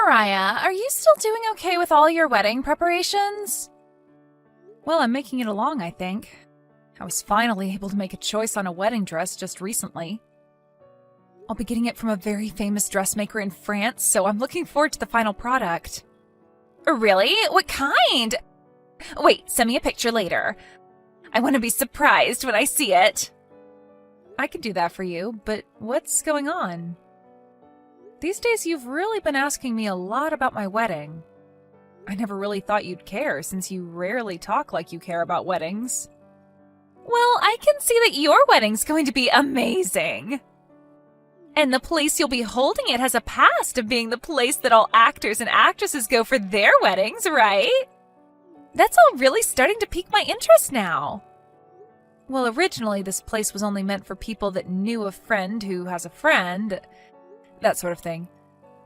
Mariah, are you still doing okay with all your wedding preparations? Well, I'm making it along, I think. I was finally able to make a choice on a wedding dress just recently. I'll be getting it from a very famous dressmaker in France, so I'm looking forward to the final product. Really? What kind? Wait, send me a picture later. I want to be surprised when I see it. I could do that for you, but what's going on? These days you've really been asking me a lot about my wedding. I never really thought you'd care, since you rarely talk like you care about weddings. Well, I can see that your wedding's going to be amazing. And the place you'll be holding it has a past of being the place that all actors and actresses go for their weddings, right? That's all really starting to pique my interest now. Well, originally this place was only meant for people that knew a friend who has a friend, that sort of thing.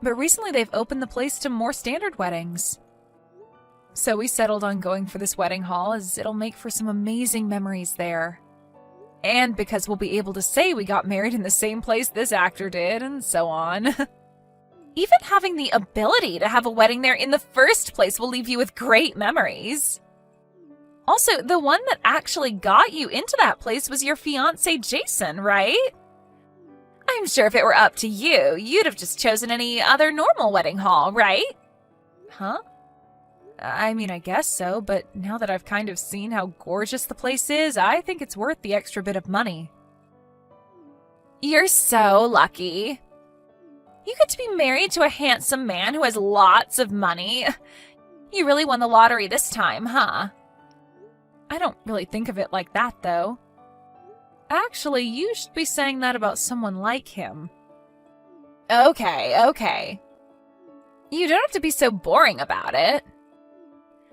But recently they've opened the place to more standard weddings. So we settled on going for this wedding hall, as it'll make for some amazing memories there. And because we'll be able to say we got married in the same place this actor did, and so on. Even having the ability to have a wedding there in the first place will leave you with great memories. Also, the one that actually got you into that place was your fiancé, Jason, right? I'm sure if it were up to you, you'd have just chosen any other normal wedding hall, right? Huh? I mean, I guess so, but now that I've kind of seen how gorgeous the place is, I think it's worth the extra bit of money. You're so lucky. You get to be married to a handsome man who has lots of money. You really won the lottery this time, huh? I don't really think of it like that, though. Actually, you should be saying that about someone like him. Okay. You don't have to be so boring about it.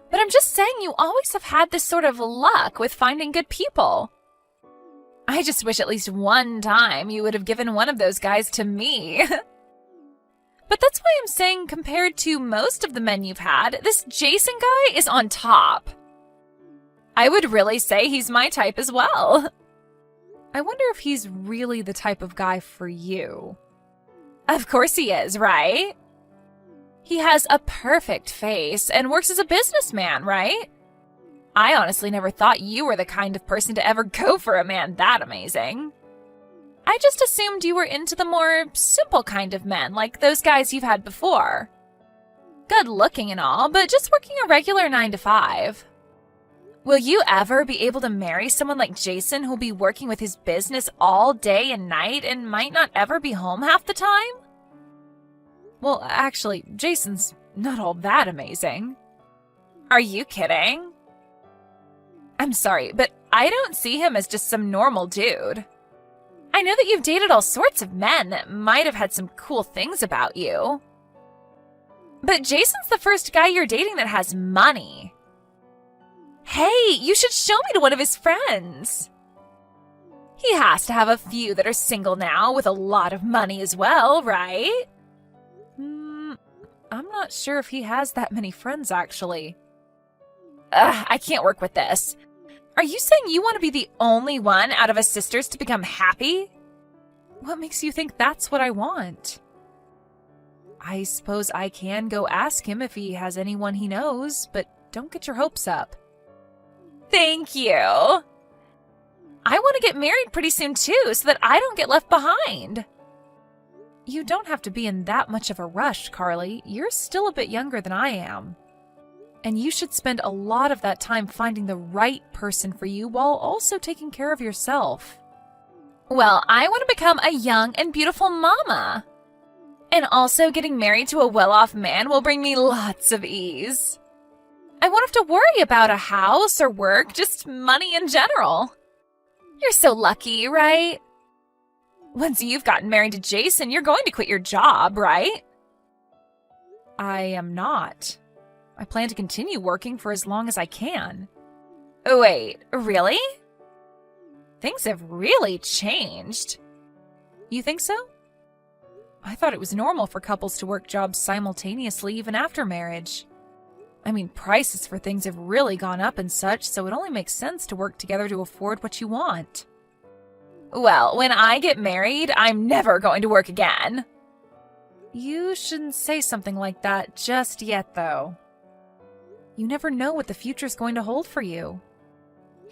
But I'm just saying you always have had this sort of luck with finding good people. I just wish at least one time you would have given one of those guys to me. But that's why I'm saying compared to most of the men you've had, this Jason guy is on top. I would really say he's my type as well. I wonder if he's really the type of guy for you. Of course he is, right? He has a perfect face and works as a businessman, right? I honestly never thought you were the kind of person to ever go for a man that amazing. I just assumed you were into the more simple kind of men, like those guys you've had before. Good looking and all, but just working a regular 9 to 5. Will you ever be able to marry someone like Jason who'll be working with his business all day and night and might not ever be home half the time? Well, actually, Jason's not all that amazing. Are you kidding? I'm sorry, but I don't see him as just some normal dude. I know that you've dated all sorts of men that might have had some cool things about you. But Jason's the first guy you're dating that has money. Hey, you should show me to one of his friends. He has to have a few that are single now with a lot of money as well, right? I'm not sure if he has that many friends, actually. I can't work with this. Are you saying you want to be the only one out of us sisters to become happy? What makes you think that's what I want? I suppose I can go ask him if he has anyone he knows, but don't get your hopes up. Thank you. I want to get married pretty soon too, so that I don't get left behind. You don't have to be in that much of a rush, Carly. You're still a bit younger than I am. And you should spend a lot of that time finding the right person for you while also taking care of yourself. Well, I want to become a young and beautiful mama. And also getting married to a well-off man will bring me lots of ease. I won't have to worry about a house or work, just money in general. You're so lucky, right? Once you've gotten married to Jason, you're going to quit your job, right? I am not. I plan to continue working for as long as I can. Wait, really? Things have really changed. You think so? I thought it was normal for couples to work jobs simultaneously even after marriage. I mean, prices for things have really gone up and such, so it only makes sense to work together to afford what you want. Well, when I get married, I'm never going to work again. You shouldn't say something like that just yet, though. You never know what the future's going to hold for you.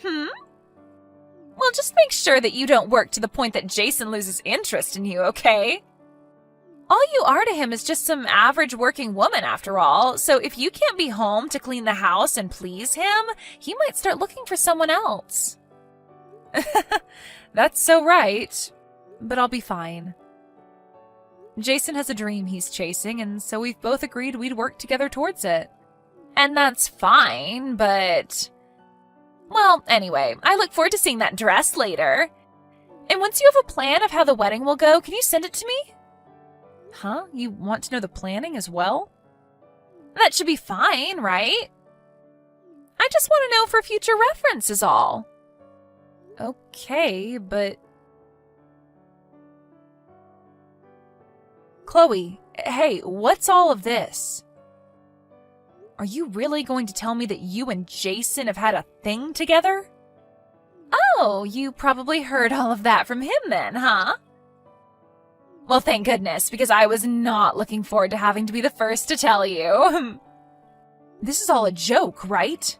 Well, just make sure that you don't work to the point that Jason loses interest in you, okay? All you are to him is just some average working woman, after all, so if you can't be home to clean the house and please him, he might start looking for someone else. That's so right, but I'll be fine. Jason has a dream he's chasing, and so we've both agreed we'd work together towards it. And that's fine, but... Well, anyway, I look forward to seeing that dress later. And once you have a plan of how the wedding will go, can you send it to me? Huh? You want to know the planning as well? That should be fine, right? I just want to know for future reference is all. Okay, but... Chloe, hey, what's all of this? Are you really going to tell me that you and Jason have had a thing together? Oh, you probably heard all of that from him then, huh? Well, thank goodness, because I was not looking forward to having to be the first to tell you. This is all a joke, right?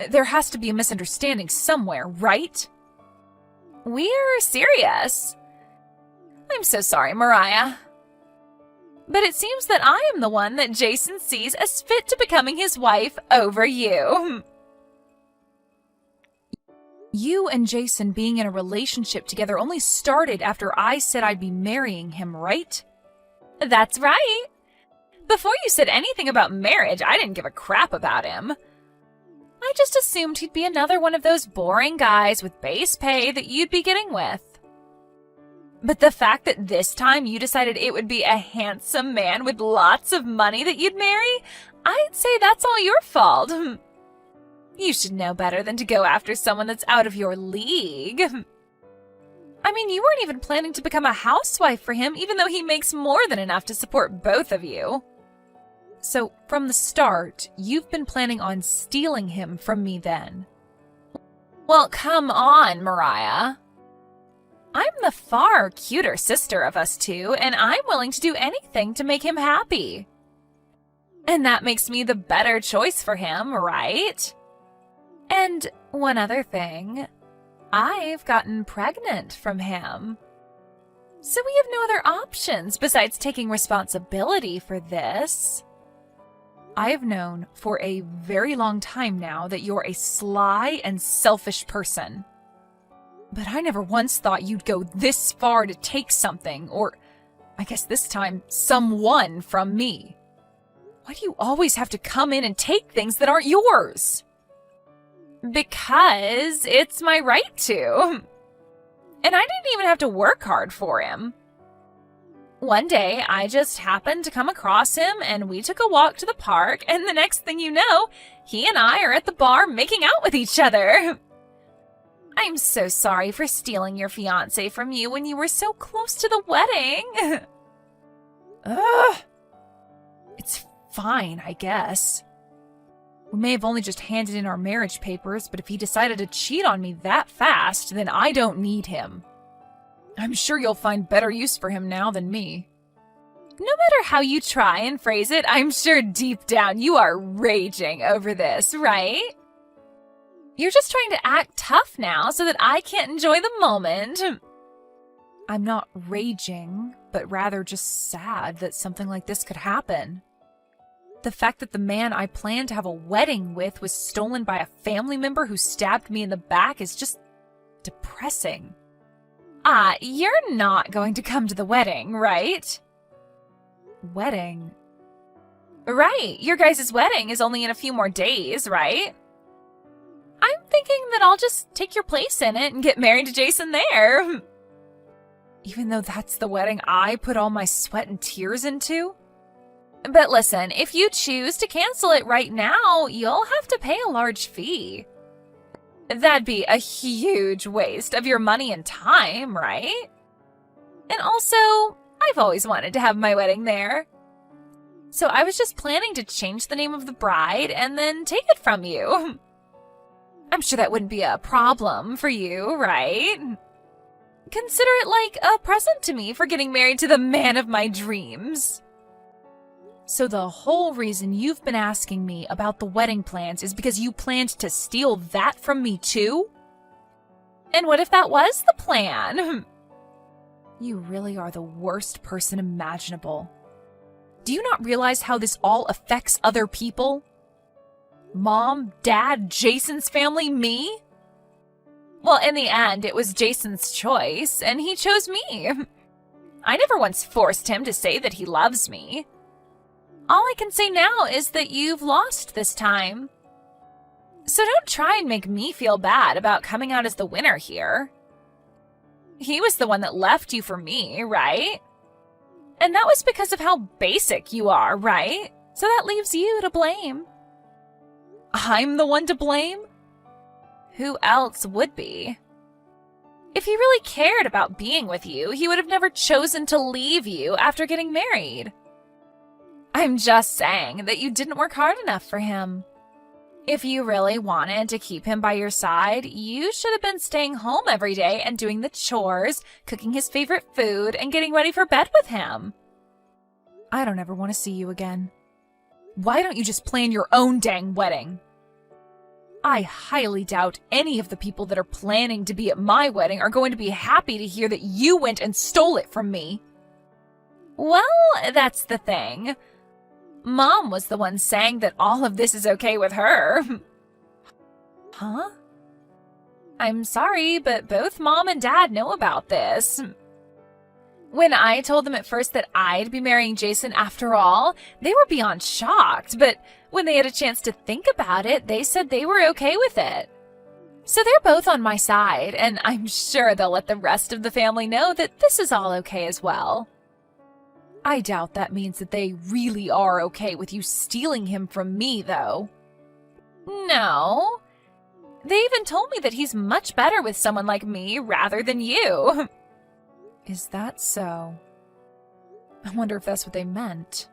There has to be a misunderstanding somewhere, right? We're serious. I'm so sorry, Mariah. But it seems that I am the one that Jason sees as fit to becoming his wife over you. You and Jason being in a relationship together only started after I said I'd be marrying him, right? That's right. Before you said anything about marriage, I didn't give a crap about him. I just assumed he'd be another one of those boring guys with base pay that you'd be getting with. But the fact that this time you decided it would be a handsome man with lots of money that you'd marry, I'd say that's all your fault. You should know better than to go after someone that's out of your league. I mean, you weren't even planning to become a housewife for him, even though he makes more than enough to support both of you. So, from the start, you've been planning on stealing him from me then? Well, come on, Mariah. I'm the far cuter sister of us two, and I'm willing to do anything to make him happy. And that makes me the better choice for him, right? And one other thing, I've gotten pregnant from him. So we have no other options besides taking responsibility for this. I've known for a very long time now that you're a sly and selfish person. But I never once thought you'd go this far to take something, or I guess this time, someone from me. Why do you always have to come in and take things that aren't yours? Because it's my right to. And I didn't even have to work hard for him. One day, I just happened to come across him, and we took a walk to the park, and the next thing you know, he and I are at the bar making out with each other. I'm so sorry for stealing your fiancé from you when you were so close to the wedding. Ugh. It's fine, I guess. We may have only just handed in our marriage papers, but if he decided to cheat on me that fast, then I don't need him. I'm sure you'll find better use for him now than me. No matter how you try and phrase it, I'm sure deep down you are raging over this, right? You're just trying to act tough now so that I can't enjoy the moment. I'm not raging, but rather just sad that something like this could happen. The fact that the man I planned to have a wedding with was stolen by a family member who stabbed me in the back is just depressing. You're not going to come to the wedding, right? Wedding? Right, your guys' wedding is only in a few more days, right? I'm thinking that I'll just take your place in it and get married to Jason there. Even though that's the wedding I put all my sweat and tears into? But listen, if you choose to cancel it right now, you'll have to pay a large fee. That'd be a huge waste of your money and time, right? And also, I've always wanted to have my wedding there. So I was just planning to change the name of the bride and then take it from you. I'm sure that wouldn't be a problem for you, right? Consider it like a present to me for getting married to the man of my dreams. So the whole reason you've been asking me about the wedding plans is because you planned to steal that from me too? And what if that was the plan? You really are the worst person imaginable. Do you not realize how this all affects other people? Mom, Dad, Jason's family, me? Well, in the end, it was Jason's choice, and he chose me. I never once forced him to say that he loves me. All I can say now is that you've lost this time. So don't try and make me feel bad about coming out as the winner here. He was the one that left you for me, right? And that was because of how basic you are, right? So that leaves you to blame. I'm the one to blame? Who else would be? If he really cared about being with you, he would have never chosen to leave you after getting married. I'm just saying that you didn't work hard enough for him. If you really wanted to keep him by your side, you should have been staying home every day and doing the chores, cooking his favorite food, and getting ready for bed with him. I don't ever want to see you again. Why don't you just plan your own dang wedding? I highly doubt any of the people that are planning to be at my wedding are going to be happy to hear that you went and stole it from me. Well, that's the thing. Mom was the one saying that all of this is okay with her. Huh? I'm sorry, but both Mom and Dad know about this. When I told them at first that I'd be marrying Jason after all, they were beyond shocked, but when they had a chance to think about it, they said they were okay with it. So they're both on my side, and I'm sure they'll let the rest of the family know that this is all okay as well. I doubt that means that they really are okay with you stealing him from me, though. No. They even told me that he's much better with someone like me rather than you. Is that so? I wonder if that's what they meant.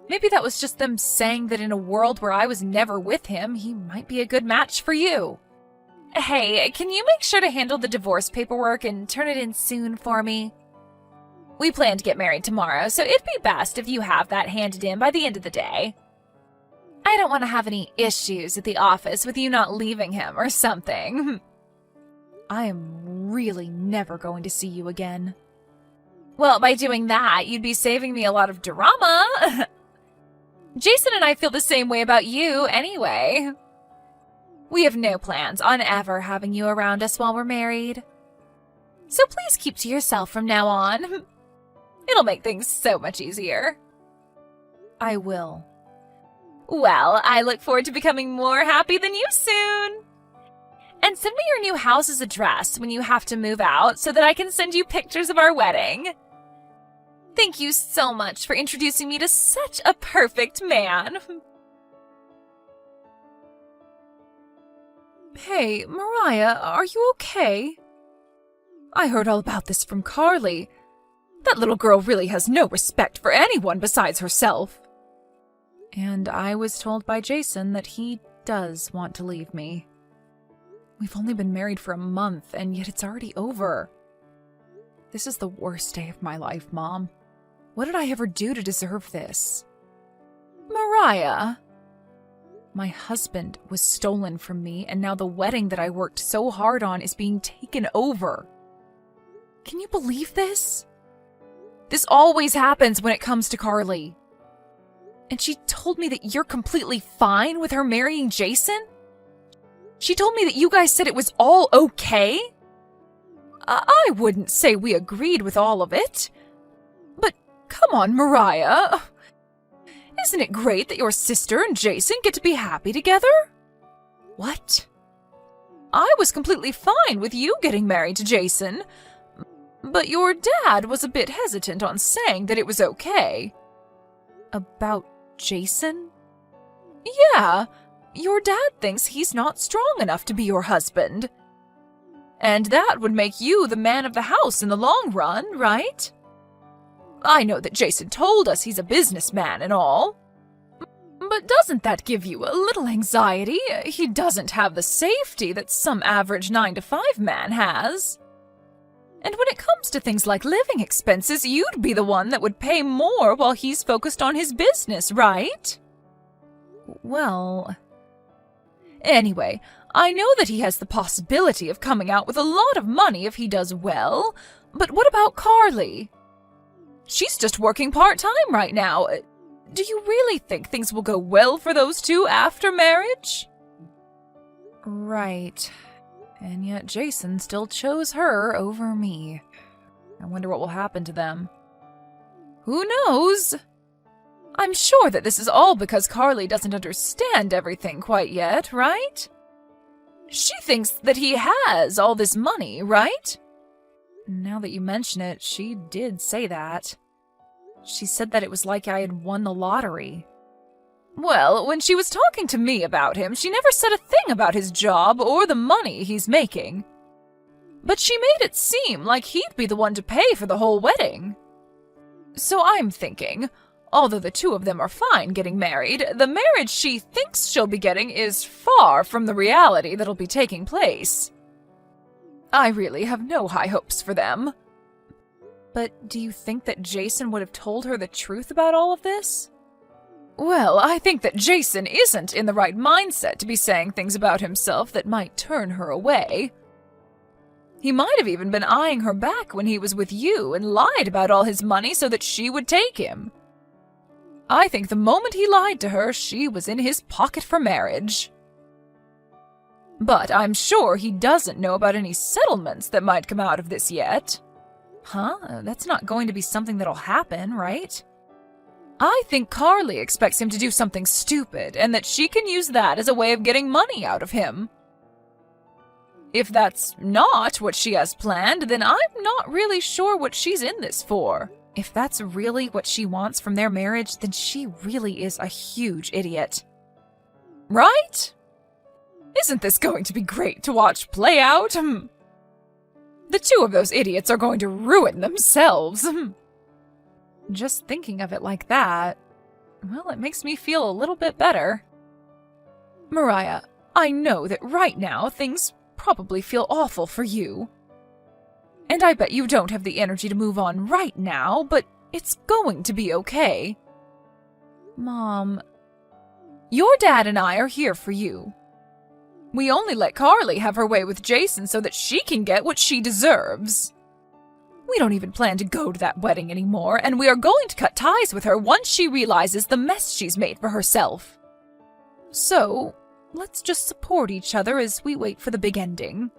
Maybe that was just them saying that in a world where I was never with him, he might be a good match for you. Hey, can you make sure to handle the divorce paperwork and turn it in soon for me? We plan to get married tomorrow, so it'd be best if you have that handed in by the end of the day. I don't want to have any issues at the office with you not leaving him or something. I am really never going to see you again. Well, by doing that, you'd be saving me a lot of drama. Jason and I feel the same way about you anyway. We have no plans on ever having you around us while we're married. So please keep to yourself from now on. It'll make things so much easier. I will. Well, I look forward to becoming more happy than you soon. And send me your new house's address when you have to move out so that I can send you pictures of our wedding. Thank you so much for introducing me to such a perfect man. Hey, Mariah, are you okay? I heard all about this from Carly. That little girl really has no respect for anyone besides herself. And I was told by Jason that he does want to leave me. We've only been married for a month, and yet it's already over. This is the worst day of my life, Mom. What did I ever do to deserve this? Mariah! My husband was stolen from me, and now the wedding that I worked so hard on is being taken over. Can you believe this? This always happens when it comes to Carly. And she told me that you're completely fine with her marrying Jason? She told me that you guys said it was all okay? I wouldn't say we agreed with all of it. But come on, Mariah. Isn't it great that your sister and Jason get to be happy together? What? I was completely fine with you getting married to Jason, but your dad was a bit hesitant on saying that it was okay. About Jason? Yeah, your dad thinks he's not strong enough to be your husband. And that would make you the man of the house in the long run, right? I know that Jason told us he's a businessman and all. But doesn't that give you a little anxiety? He doesn't have the safety that some average 9-to-5 man has. And when it comes to things like living expenses, you'd be the one that would pay more while he's focused on his business, right? Well... Anyway, I know that he has the possibility of coming out with a lot of money if he does well, but what about Carly? She's just working part-time right now. Do you really think things will go well for those two after marriage? Right. And yet Jason still chose her over me. I wonder what will happen to them. Who knows? I'm sure that this is all because Carly doesn't understand everything quite yet, right? She thinks that he has all this money, right? Now that you mention it, she did say that. She said that it was like I had won the lottery. Well, when she was talking to me about him, she never said a thing about his job or the money he's making. But she made it seem like he'd be the one to pay for the whole wedding. So I'm thinking, although the two of them are fine getting married, the marriage she thinks she'll be getting is far from the reality that'll be taking place. I really have no high hopes for them. But do you think that Jason would have told her the truth about all of this? Well, I think that Jason isn't in the right mindset to be saying things about himself that might turn her away. He might have even been eyeing her back when he was with you and lied about all his money so that she would take him. I think the moment he lied to her, she was in his pocket for marriage. But I'm sure he doesn't know about any settlements that might come out of this yet. Huh? That's not going to be something that'll happen, right? I think Carly expects him to do something stupid, and that she can use that as a way of getting money out of him. If that's not what she has planned, then I'm not really sure what she's in this for. If that's really what she wants from their marriage, then she really is a huge idiot. Right? Isn't this going to be great to watch play out? The two of those idiots are going to ruin themselves. Just thinking of it like that, well, it makes me feel a little bit better. Mariah, I know that right now things probably feel awful for you. And I bet you don't have the energy to move on right now, but it's going to be okay. Mom, your dad and I are here for you. We only let Carly have her way with Jason so that she can get what she deserves. We don't even plan to go to that wedding anymore, and we are going to cut ties with her once she realizes the mess she's made for herself. So, let's just support each other as we wait for the big ending.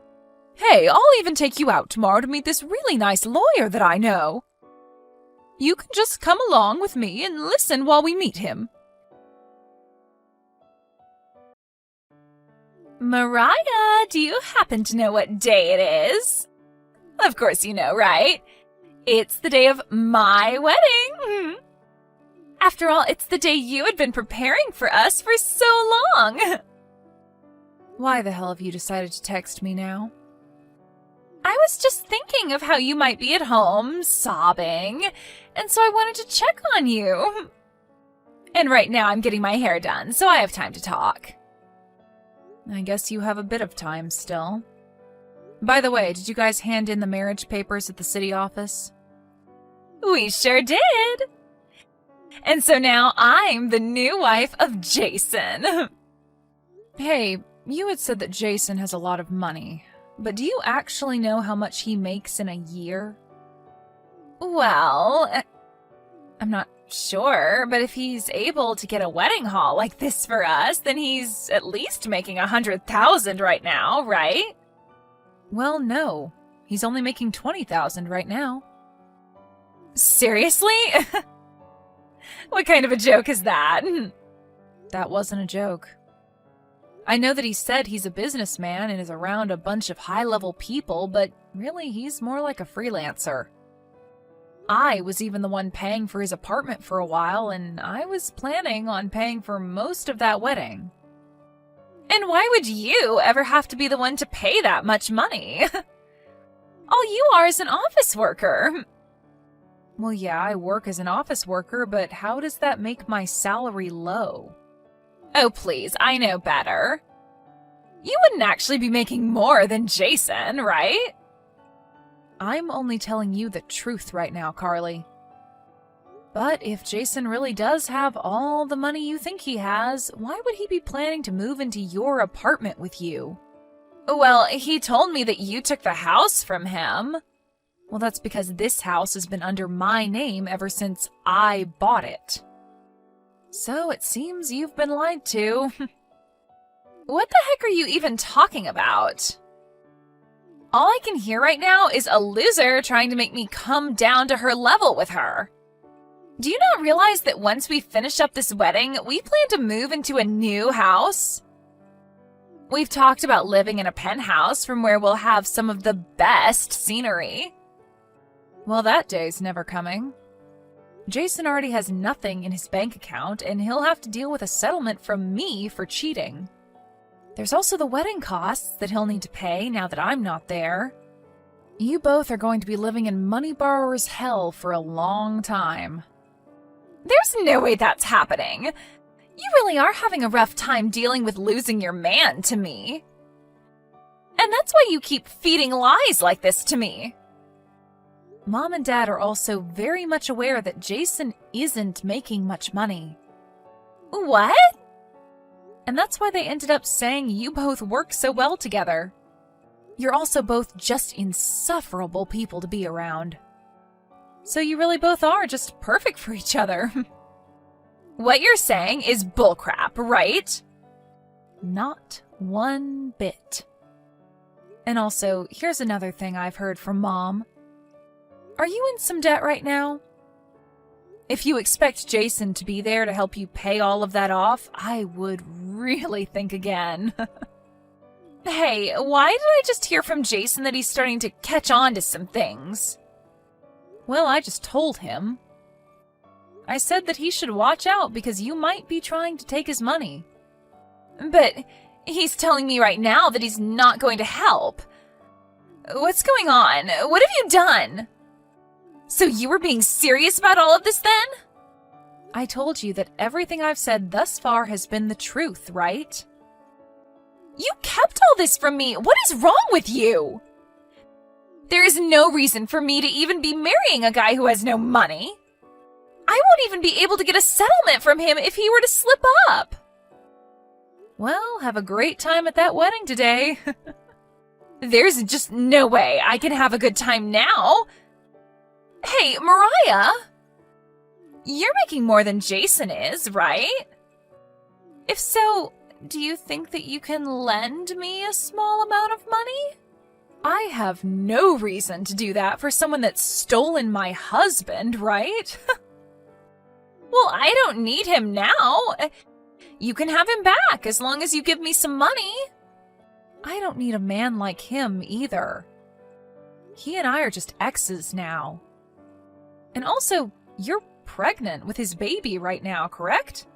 Hey, I'll even take you out tomorrow to meet this really nice lawyer that I know. You can just come along with me and listen while we meet him. Mariah, do you happen to know what day it is? Of course you know, right? It's the day of my wedding. After all, it's the day you had been preparing for us for so long. Why the hell have you decided to text me now? I was just thinking of how you might be at home, sobbing, and so I wanted to check on you. And right now I'm getting my hair done, so I have time to talk. I guess you have a bit of time still. By the way, did you guys hand in the marriage papers at the city office? We sure did. And so now I'm the new wife of Jason. Hey, you had said that Jason has a lot of money, but do you actually know how much he makes in a year? Well, I'm not sure, but if he's able to get a wedding hall like this for us, then he's at least making $100,000 right now, right? Well, no. He's only making $20,000 right now. Seriously? What kind of a joke is that? That wasn't a joke. I know that he said he's a businessman and is around a bunch of high-level people, but really he's more like a freelancer. I was even the one paying for his apartment for a while, and I was planning on paying for most of that wedding. And why would you ever have to be the one to pay that much money? All you are is an office worker. Well, yeah, I work as an office worker, but how does that make my salary low? Oh, please, I know better. You wouldn't actually be making more than Jason, right? I'm only telling you the truth right now, Carly. But if Jason really does have all the money you think he has, why would he be planning to move into your apartment with you? Well, he told me that you took the house from him. Well, that's because this house has been under my name ever since I bought it. So it seems you've been lied to. What the heck are you even talking about? All I can hear right now is a loser trying to make me come down to her level with her. Do you not realize that once we finish up this wedding, we plan to move into a new house? We've talked about living in a penthouse from where we'll have some of the best scenery. Well, that day's never coming. Jason already has nothing in his bank account, and he'll have to deal with a settlement from me for cheating. There's also the wedding costs that he'll need to pay now that I'm not there. You both are going to be living in money borrower's hell for a long time. There's no way that's happening. You really are having a rough time dealing with losing your man to me. And that's why you keep feeding lies like this to me. Mom and Dad are also very much aware that Jason isn't making much money. What? And that's why they ended up saying you both work so well together. You're also both just insufferable people to be around. So you really both are just perfect for each other. What you're saying is bullcrap, right? Not one bit. And also, here's another thing I've heard from Mom. Are you in some debt right now? If you expect Jason to be there to help you pay all of that off, I would really think again. Hey, why did I just hear from Jason that he's starting to catch on to some things? Well, I just told him. I said that he should watch out because you might be trying to take his money. But he's telling me right now that he's not going to help. What's going on? What have you done? So you were being serious about all of this then? I told you that everything I've said thus far has been the truth, right? You kept all this from me. What is wrong with you? There is no reason for me to even be marrying a guy who has no money. I won't even be able to get a settlement from him if he were to slip up. Well, have a great time at that wedding today. There's just no way I can have a good time now. Hey, Mariah! You're making more than Jason is, right? If so, do you think that you can lend me a small amount of money? I have no reason to do that for someone that's stolen my husband, right? Well, I don't need him now. You can have him back as long as you give me some money. I don't need a man like him either. He and I are just exes now. And also, you're pregnant with his baby right now, correct?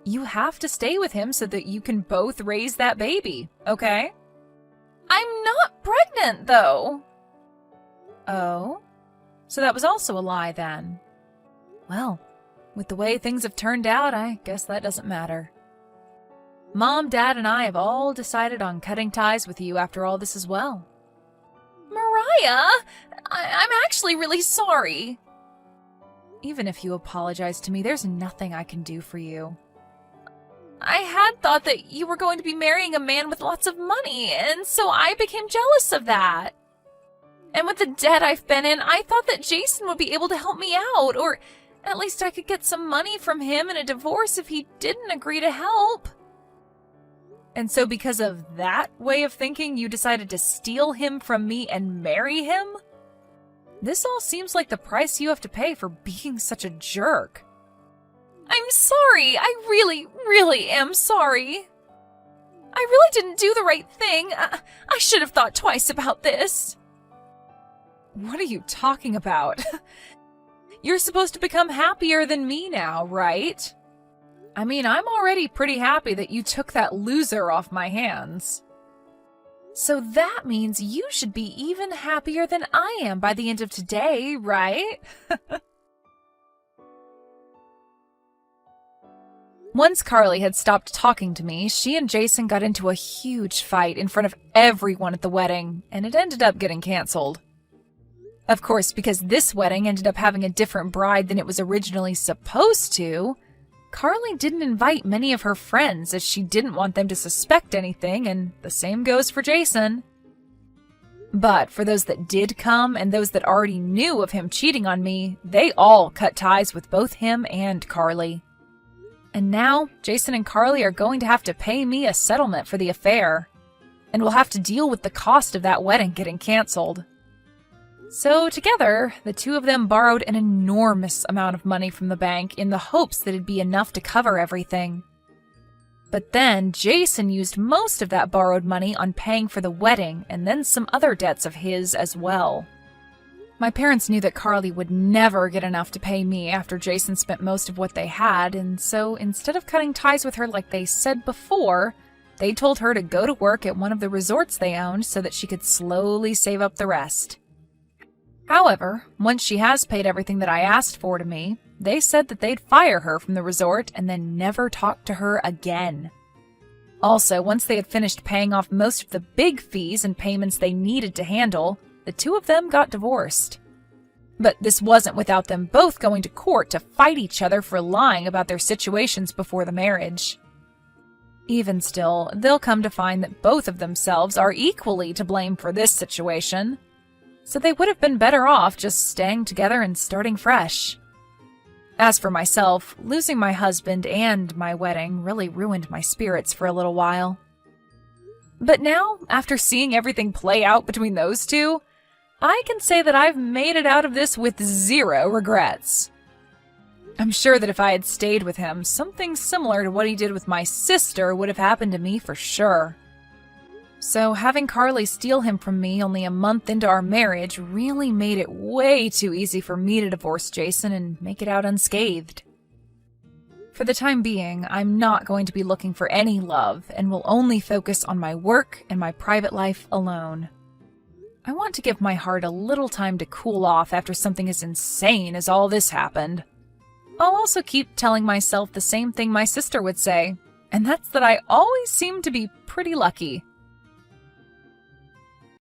You have to stay with him so that you can both raise that baby, okay? I'm not pregnant, though. Oh? So that was also a lie, then? Well, with the way things have turned out, I guess that doesn't matter. Mom, Dad, and I have all decided on cutting ties with you after all this as well. Mariah, I'm actually really sorry. Even if you apologize to me, there's nothing I can do for you. I had thought that you were going to be marrying a man with lots of money, and so I became jealous of that. And with the debt I've been in, I thought that Jason would be able to help me out, or at least I could get some money from him in a divorce if he didn't agree to help. And so because of that way of thinking, you decided to steal him from me and marry him? This all seems like the price you have to pay for being such a jerk. I'm sorry. I really, really am sorry. I really didn't do the right thing. I should have thought twice about this. What are you talking about? You're supposed to become happier than me now, right? I mean, I'm already pretty happy that you took that loser off my hands. So that means you should be even happier than I am by the end of today, right? Once Carly had stopped talking to me, she and Jason got into a huge fight in front of everyone at the wedding, and it ended up getting canceled. Of course, because this wedding ended up having a different bride than it was originally supposed to, Carly didn't invite many of her friends as she didn't want them to suspect anything, and the same goes for Jason. But for those that did come and those that already knew of him cheating on me, they all cut ties with both him and Carly. And now, Jason and Carly are going to have to pay me a settlement for the affair, and will have to deal with the cost of that wedding getting canceled. So together, the two of them borrowed an enormous amount of money from the bank in the hopes that it'd be enough to cover everything. But then Jason used most of that borrowed money on paying for the wedding and then some other debts of his as well. My parents knew that Carly would never get enough to pay me after Jason spent most of what they had, and so instead of cutting ties with her like they said before, they told her to go to work at one of the resorts they owned so that she could slowly save up the rest. However, once she has paid everything that I asked for to me, they said that they'd fire her from the resort and then never talk to her again. Also, once they had finished paying off most of the big fees and payments they needed to handle, the two of them got divorced. But this wasn't without them both going to court to fight each other for lying about their situations before the marriage. Even still, they'll come to find that both of themselves are equally to blame for this situation. So they would have been better off just staying together and starting fresh. As for myself, losing my husband and my wedding really ruined my spirits for a little while. But now, after seeing everything play out between those two, I can say that I've made it out of this with zero regrets. I'm sure that if I had stayed with him, something similar to what he did with my sister would have happened to me for sure. So having Carly steal him from me only a month into our marriage really made it way too easy for me to divorce Jason and make it out unscathed. For the time being, I'm not going to be looking for any love and will only focus on my work and my private life alone. I want to give my heart a little time to cool off after something as insane as all this happened. I'll also keep telling myself the same thing my sister would say, and that's that I always seem to be pretty lucky.